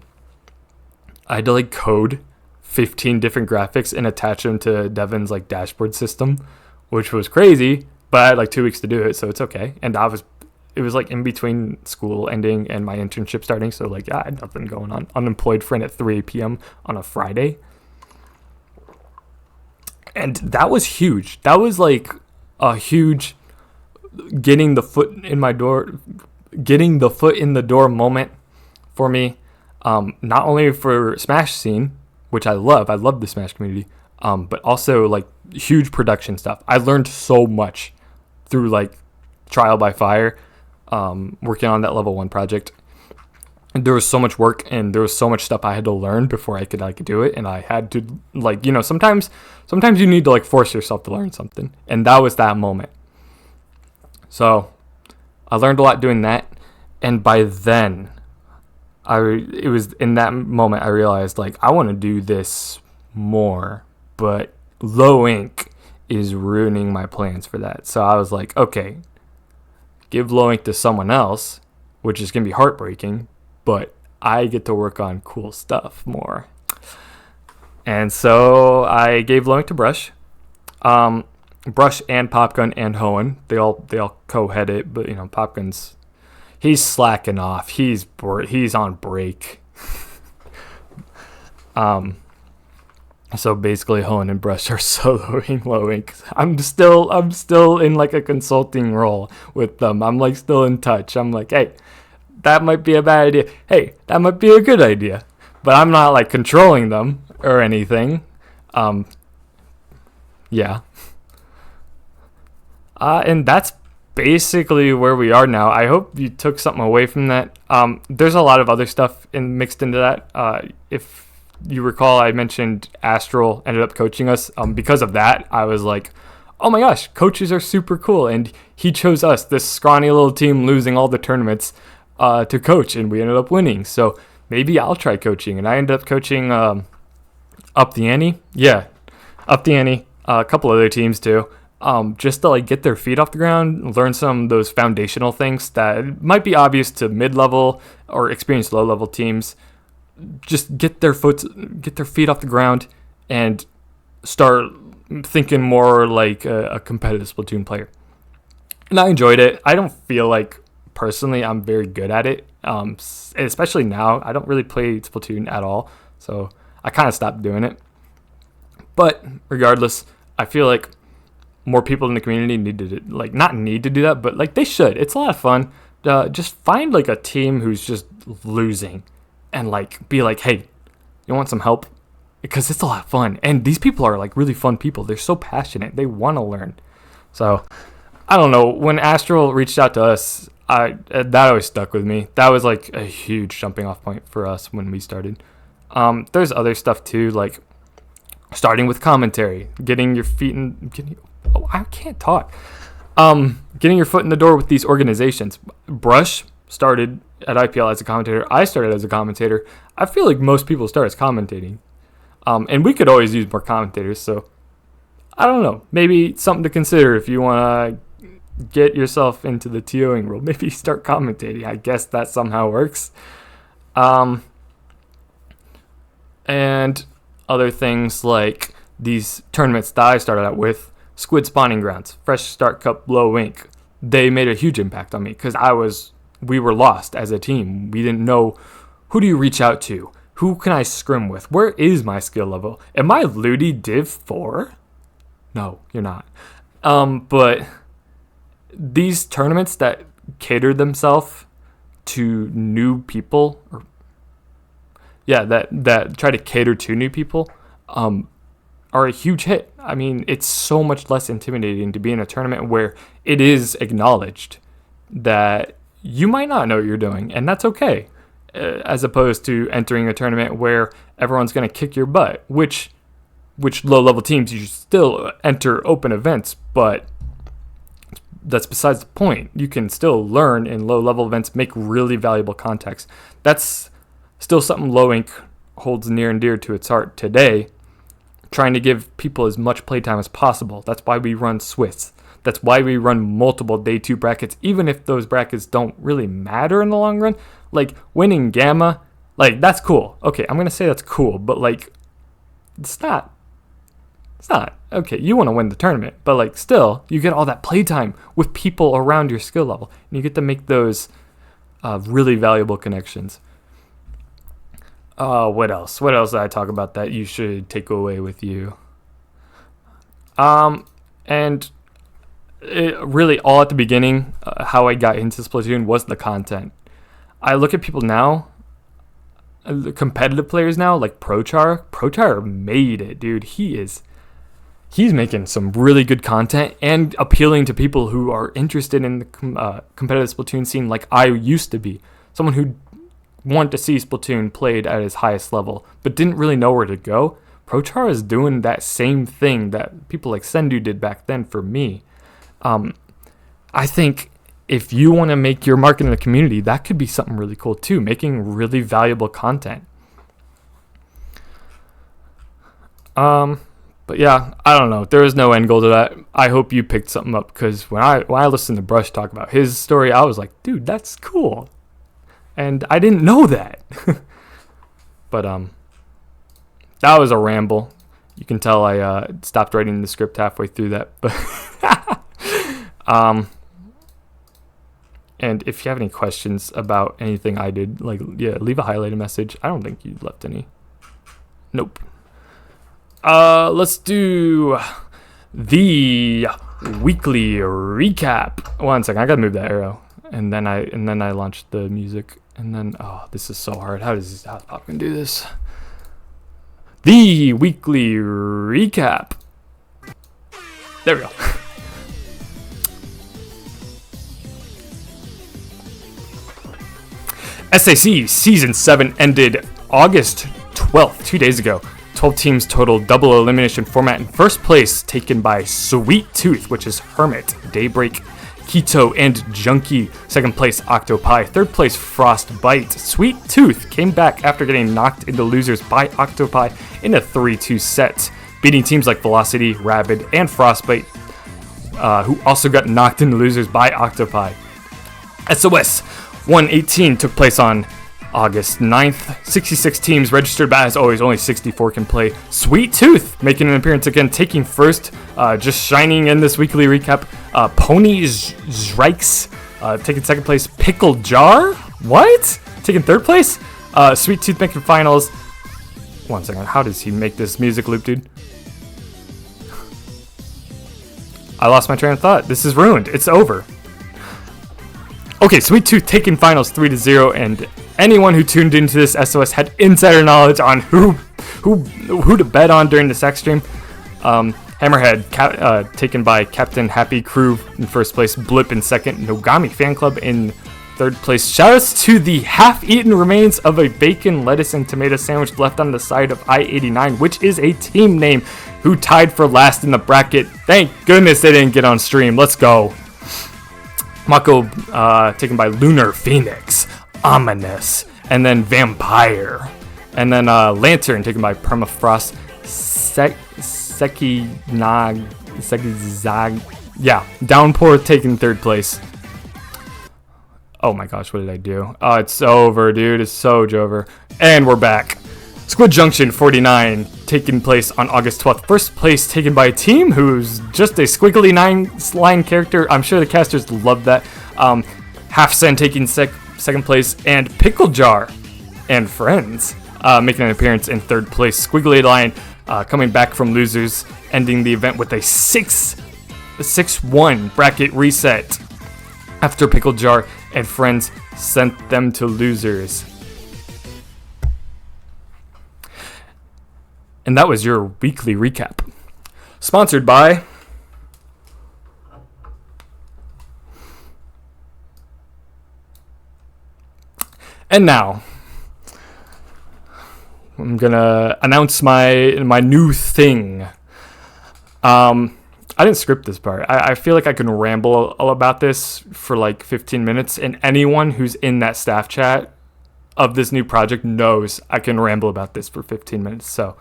had to like code 15 different graphics and attach them to Devin's like dashboard system, which was crazy, but I had like 2 weeks to do it, so it's okay. And it was like in between school ending and my internship starting, so like I had nothing going on. Unemployed friend at 3 p.m. on a Friday. And that was huge. That was like a huge getting the foot in the door moment for me. Not only for Smash scene, which I love the Smash community, but also like huge production stuff. I learned so much through like trial by fire, working on that Level 1 project. And there was so much work and there was so much stuff I had to learn before I could like do it. And I had to like, you know, sometimes you need to like force yourself to learn something. And that was that moment. So I learned a lot doing that. And by then, it was in that moment I realized, like, I want to do this more, but low ink is ruining my plans for that. So I was like, okay, give low ink to someone else, which is going to be heartbreaking, but I get to work on cool stuff more. And so I gave low ink to Brush. Brush and Popgun and Hoenn, they all co-head it, but Popgun's, he's slacking off. He's on break. So basically, Hoenn and Brush are soloing low ink. I'm still in like a consulting role with them. I'm like still in touch. I'm like, hey, that might be a bad idea. Hey, that might be a good idea. But I'm not like controlling them or anything. Yeah. And that's basically where we are now. I hope you took something away from that. There's a lot of other stuff mixed into that. If you recall, I mentioned Astral ended up coaching us. Because of that, I was like, oh my gosh, coaches are super cool. And he chose us, this scrawny little team losing all the tournaments, to coach, and we ended up winning. So maybe I'll try coaching. And I ended up coaching Up the Ante. Yeah, Up the Ante. A couple other teams too. Just to like get their feet off the ground, learn some of those foundational things that might be obvious to mid-level or experienced low-level teams. Just get their feet off the ground and start thinking more like a competitive Splatoon player. And I enjoyed it. I don't feel like personally I'm very good at it, especially now. I don't really play Splatoon at all, so I kind of stopped doing it. But regardless, I feel like more people in the community need to not need to do that, but like they should. It's a lot of fun. Just find like a team who's just losing and like be like, hey, you want some help? Because it's a lot of fun. And these people are like really fun people. They're so passionate. They want to learn. So I don't know. When Astral reached out to us, that always stuck with me. That was like a huge jumping off point for us when we started. There's other stuff too, like starting with commentary, getting your feet in, I can't talk. Getting your foot in the door with these organizations. Brush started at IPL as a commentator. I started as a commentator. I feel like most people start as commentating. And we could always use more commentators. So I don't know. Maybe something to consider if you want to get yourself into the TOing world. Maybe start commentating. I guess that somehow works. And other things like these tournaments that I started out with. Squid Spawning Grounds, Fresh Start Cup, Low Ink. They made a huge impact on me because we were lost as a team. We didn't know, who do you reach out to? Who can I scrim with? Where is my skill level? Am I Ludi Div 4? No, you're not. But these tournaments that cater themselves to new people, that try to cater to new people, are a huge hit. I mean, it's so much less intimidating to be in a tournament where it is acknowledged that you might not know what you're doing, and that's okay, as opposed to entering a tournament where everyone's going to kick your butt, which low-level teams, you still enter open events, but that's besides the point. You can still learn in low-level events, make really valuable contacts. That's still something Low Ink holds near and dear to its heart today, trying to give people as much playtime as possible. That's why we run Swiss. That's why we run multiple day 2 brackets, even if those brackets don't really matter in the long run. Like winning Gamma, like that's cool. Okay, I'm going to say that's cool, but like it's not. Okay, you want to win the tournament, but like still, you get all that playtime with people around your skill level, and you get to make those really valuable connections. What else? What else did I talk about that you should take away with you? And it really all at the beginning, how I got into Splatoon was the content. I look at people now, the competitive players now, like Prochar. Prochar made it, dude. He's making some really good content and appealing to people who are interested in the competitive Splatoon scene like I used to be. Someone who wanted to see Splatoon played at its highest level, but didn't really know where to go. Prochar is doing that same thing that people like Sendu did back then for me. I think if you want to make your mark in the community, that could be something really cool too, making really valuable content. But yeah, I don't know. There is no end goal to that. I hope you picked something up, because when I listened to Brush talk about his story, I was like, dude, that's cool. And I didn't know that. But that was a ramble. You can tell I stopped writing the script halfway through that. But and if you have any questions about anything I did, like, yeah, leave a highlighted message. I don't think you left any. Nope. Let's do the weekly recap. One second, I gotta move that arrow, and then I launched the music, and then this is so hard. How's Popcast do this? The weekly recap. There we go. SAC Season 7 ended August 12th, 2 days ago. 12 teams total, double elimination format. In first place, taken by Sweet Tooth, which is Hermit, Daybreak, Keto, and Junkie. Second place, Octopi. Third place, Frostbite. Sweet Tooth came back after getting knocked into losers by Octopi in a 3-2 set, beating teams like Velocity, Rabid, and Frostbite, who also got knocked into losers by Octopi. SOS 118 took place on August 9th. 66 teams registered, but as always, only 64 can play. Sweet Tooth making an appearance again, taking first, just shining in this weekly recap. Pony Zrikes taking second place. Pickle Jar? What? Taking third place? Sweet Tooth making finals. One second, how does he make this music loop, dude? I lost my train of thought. This is ruined. It's over. Okay, Sweet Tooth taking finals 3-0, and anyone who tuned into this SOS had insider knowledge on who to bet on during the SAC stream. Hammerhead taken by Captain Happy Crew in first place, Blip in second, Nogami Fan Club in third place. Shoutouts to the half-eaten remains of a bacon, lettuce, and tomato sandwich left on the side of I-89, which is a team name, who tied for last in the bracket. Thank goodness they didn't get on stream. Let's go. Mako taken by Lunar Phoenix, Ominous, and then Vampire. And then Lantern taken by Permafrost, Sekizag. Yeah, Downpour taking third place. Oh my gosh, what did I do? Oh, it's over, dude. It's so over. And we're back. Squid Junction 49 taking place on August 12th. First place taken by a team who's just a squiggly 9-line character. I'm sure the casters love that. Half Sen taking second place, and Pickle Jar and Friends making an appearance in third place. Squiggly line coming back from losers, ending the event with a 6-1 bracket reset after Pickle Jar and Friends sent them to losers. And that was your weekly recap. Sponsored by And now I'm gonna announce my new thing. I didn't script this part. I feel like I can ramble all about this for like 15 minutes, and anyone who's in that staff chat of this new project knows I can ramble about this for 15 minutes. So,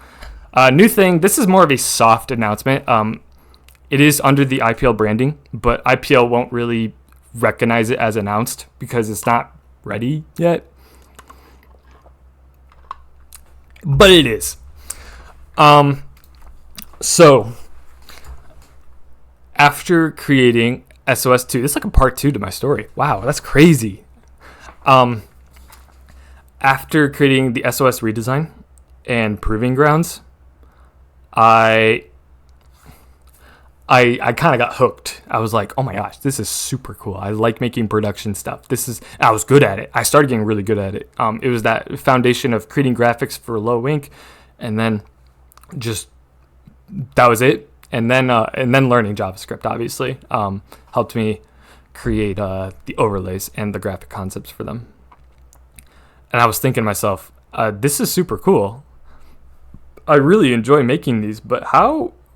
new thing. This is more of a soft announcement. It is under the IPL branding, but IPL won't really recognize it as announced because it's not ready yet. But it is. So, after creating SOS2, this is like a part 2 to my story. Wow, that's crazy. After creating the SOS redesign and Proving Grounds, I kind of got hooked. I was like, oh my gosh, this is super cool. I like making production stuff. I was good at it. I started getting really good at it. It was that foundation of creating graphics for low ink, and then just, that was it. And then learning JavaScript, obviously, helped me create the overlays and the graphic concepts for them. And I was thinking to myself, this is super cool. I really enjoy making these, but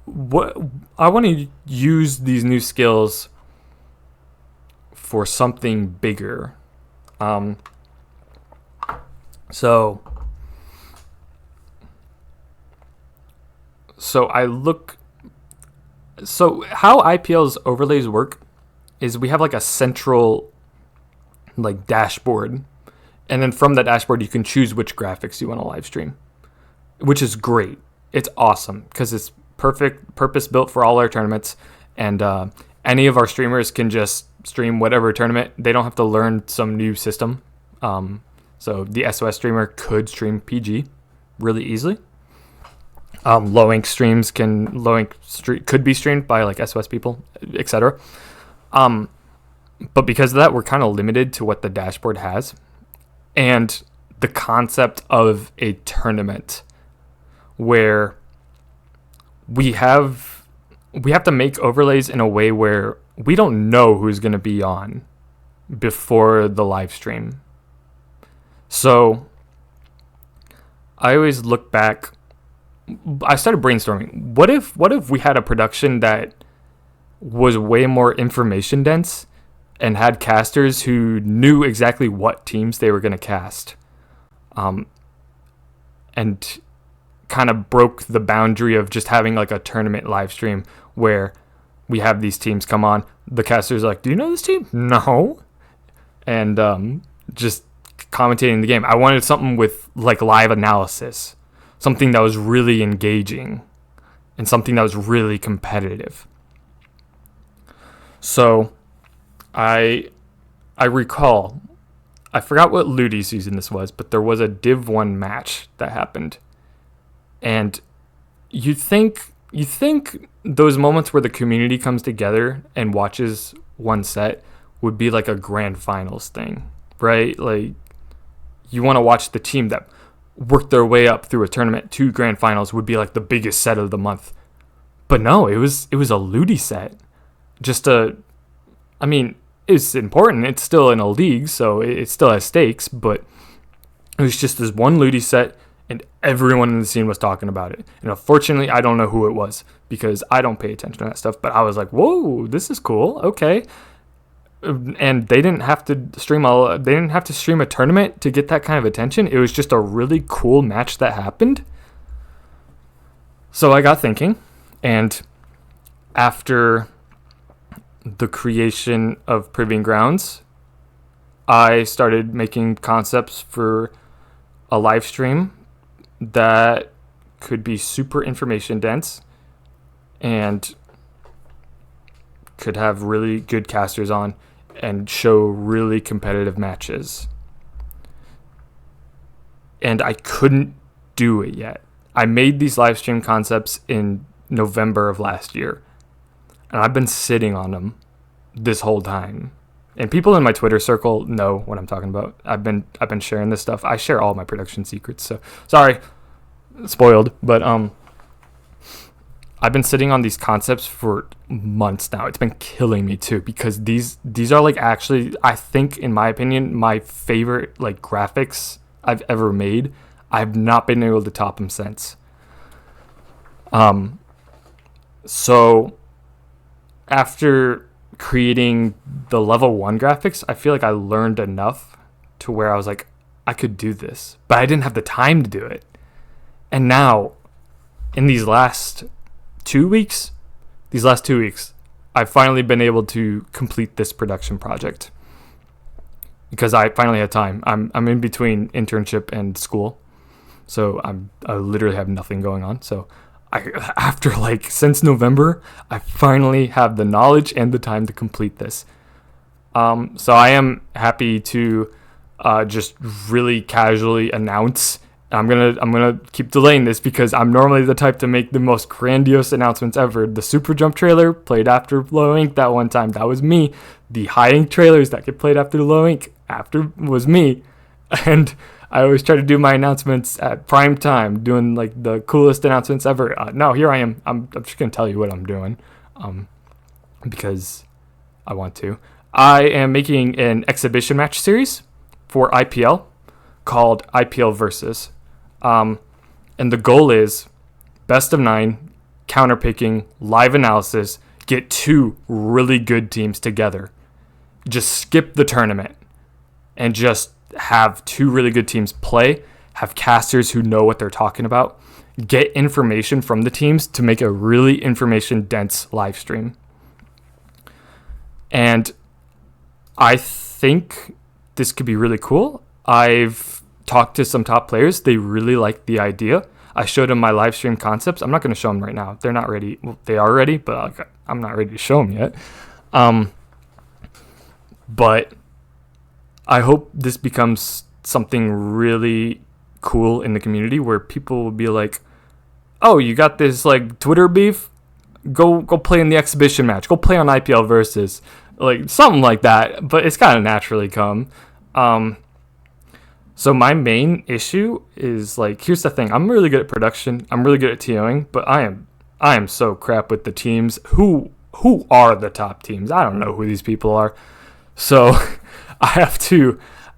what I want to use these new skills for something bigger. So I look. So how IPL's overlays work is we have like a central like dashboard, and then from that dashboard you can choose which graphics you want to live stream, which is great. It's awesome because it's perfect, purpose built for all our tournaments, and any of our streamers can just stream whatever tournament. They don't have to learn some new system. So the SOS streamer could stream PG really easily. Low ink streams could be streamed by like SOS people, etc. But because of that, we're kind of limited to what the dashboard has, and the concept of a tournament where we have to make overlays in a way where we don't know who's going to be on before the live stream. So I always look back. I started brainstorming. What if we had a production that was way more information dense and had casters who knew exactly what teams they were going to cast, and kind of broke the boundary of just having like a tournament live stream where we have these teams come on. The caster's like, "Do you know this team?" "No," and just commentating the game. I wanted something with like live analysis, something that was really engaging, and something that was really competitive. So I recall, I forgot what Ludi season this was, but there was a Div 1 match that happened. And you think those moments where the community comes together and watches one set would be like a grand finals thing, right? Like, you want to watch the team that worked their way up through a tournament to grand finals would be like the biggest set of the month. But no, it was a Ludi set. It's important. It's still in a league, so it still has stakes, but it was just this one Ludi set, and everyone in the scene was talking about it. And unfortunately, I don't know who it was because I don't pay attention to that stuff, but I was like, whoa, this is cool. Okay. And they didn't have to stream a tournament to get that kind of attention. It was just a really cool match that happened. So I got thinking, and after the creation of Proving Grounds, I started making concepts for a live stream that could be super information dense and could have really good casters on and show really competitive matches. And I couldn't do it yet. I made these live stream concepts in November of last year, and I've been sitting on them this whole time. And people in my Twitter circle know what I'm talking about. I've been sharing this stuff. I share all my production secrets, so sorry, spoiled. But I've been sitting on these concepts for months now. It's been killing me too, because these are like, actually, I think, in my opinion, my favorite like graphics I've ever made. I've not been able to top them since. So after creating the level 1 graphics, I feel like I learned enough to where I was like, I could do this, but I didn't have the time to do it. And now, in these last 2 weeks, I've finally been able to complete this production project because I finally had time. I'm in between internship and school, so I literally have nothing going on. So since November, I finally have the knowledge and the time to complete this. So I am happy to just really casually announce. I'm gonna keep delaying this because I'm normally the type to make the most grandiose announcements ever. The Super Jump trailer played after Low Ink that one time. That was me. The High Ink trailers that get played after Low Ink was me. And I always try to do my announcements at prime time, doing like the coolest announcements ever. No, here I am. I'm just gonna tell you what I'm doing, because I want to. I am making an exhibition match series for IPL called IPL Versus, and the goal is best of 9, counterpicking, live analysis, get 2 really good teams together. just skip the tournament and just have two really good teams play, have casters who know what they're talking about, get information from the teams to make a really information-dense live stream. And I think this could be really cool. I've talked to some top players. They really like the idea. I showed them my live stream concepts. I'm not going to show them right now. They're not ready. Well, they are ready, but I'm not ready to show them yet. But I hope this becomes something really cool in the community where people will be like, oh, you got this like Twitter beef? Go play in the exhibition match. Go play on IPL versus, like something like that. But it's kind of naturally come. So my main issue is like, here's the thing. I'm really good at production. I'm really good at TOing, but I am so crap with the teams. Who are the top teams? I don't know who these people are. So I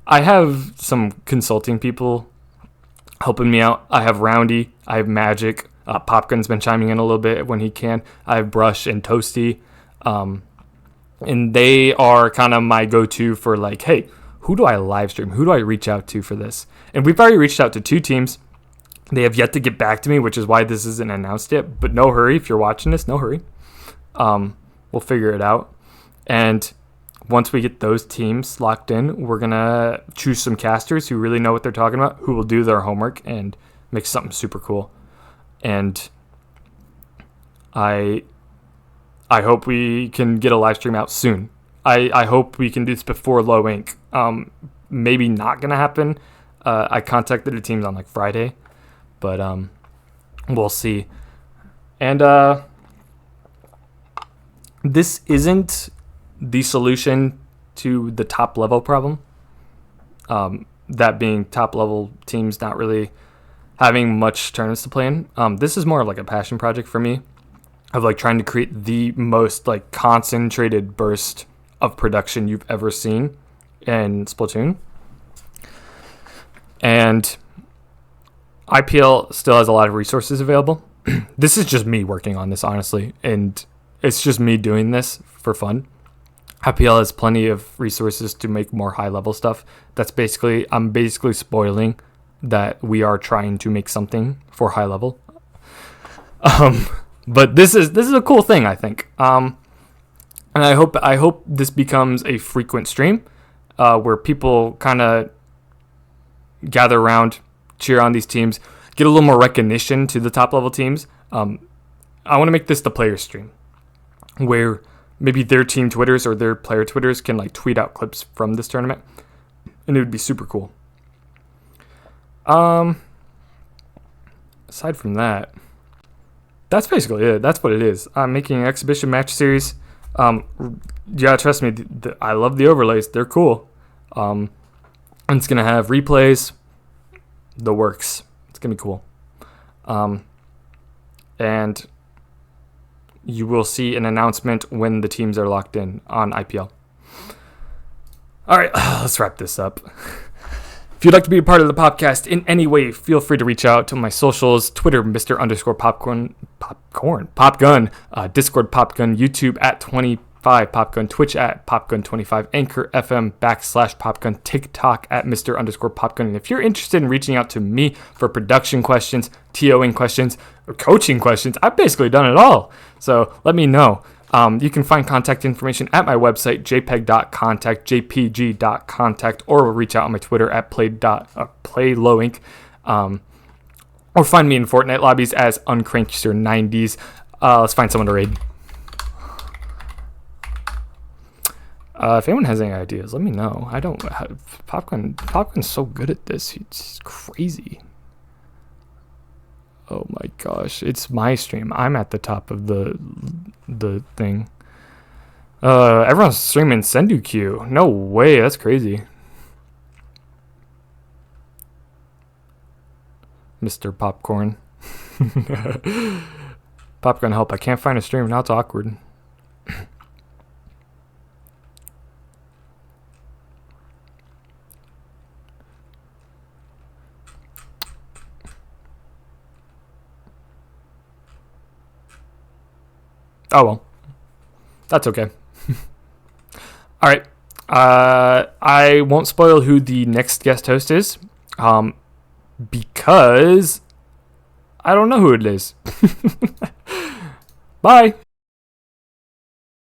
have some consulting people helping me out. I have Roundy. I have Magic. Popgun's been chiming in a little bit when he can. I have Brush and Toasty. And they are kind of my go-to for like, hey, who do I live stream? Who do I reach out to for this? And we've already reached out to 2 teams. They have yet to get back to me, which is why this isn't announced yet. But no hurry. If you're watching this, no hurry. We'll figure it out. And once we get those teams locked in, we're going to choose some casters who really know what they're talking about, who will do their homework and make something super cool. And I hope we can get a live stream out soon. I hope we can do this before Low Ink. Maybe not going to happen. I contacted the teams on like Friday, but we'll see. And this isn't the solution to the top level problem. That being top level teams not really having much tournaments to play in. This is more of like a passion project for me, of like trying to create the most like concentrated burst of production you've ever seen in Splatoon. And IPL still has a lot of resources available. This is just me working on this, honestly, and it's just me doing this for fun. IPL has plenty of resources to make more high-level stuff. I'm basically spoiling that we are trying to make something for high level. But this is a cool thing, I think. And I hope this becomes a frequent stream where people kind of gather around, cheer on these teams, get a little more recognition to the top level teams. I want to make this the player stream where maybe their team Twitters or their player Twitters can like tweet out clips from this tournament, and it would be super cool. Aside from that, that's basically it. That's what it is. I'm making an exhibition match series. Yeah, trust me, I love the overlays. They're cool. And it's going to have replays, the works. It's going to be cool. And you will see an announcement when the teams are locked in on IPL. All right, let's wrap this up. If you'd like to be a part of the podcast in any way, feel free to reach out to my socials, Twitter, Mr._Popcorn, Popgun, Discord, Popgun, YouTube at 25 Popgun, Twitch at Popgun25, Anchor FM /Popgun, TikTok at Mr._Popgun. And if you're interested in reaching out to me for production questions, TOing questions, or coaching questions, I've basically done it all. So let me know. You can find contact information at my website, jpeg.contact, jpg.contact, or reach out on my Twitter at playlowink, or find me in Fortnite lobbies as Uncrankster90s. Let's find someone to raid. If anyone has any ideas, let me know. I don't. Popgun's so good at this. It's crazy. Oh my gosh, it's my stream. I'm at the top of the thing. Everyone's streaming Sendu Q. No way, that's crazy. Mr. Popcorn. Popcorn help. I can't find a stream. Now it's awkward. Oh well, that's okay. All right, I won't spoil who the next guest host is, because I don't know who it is. Bye.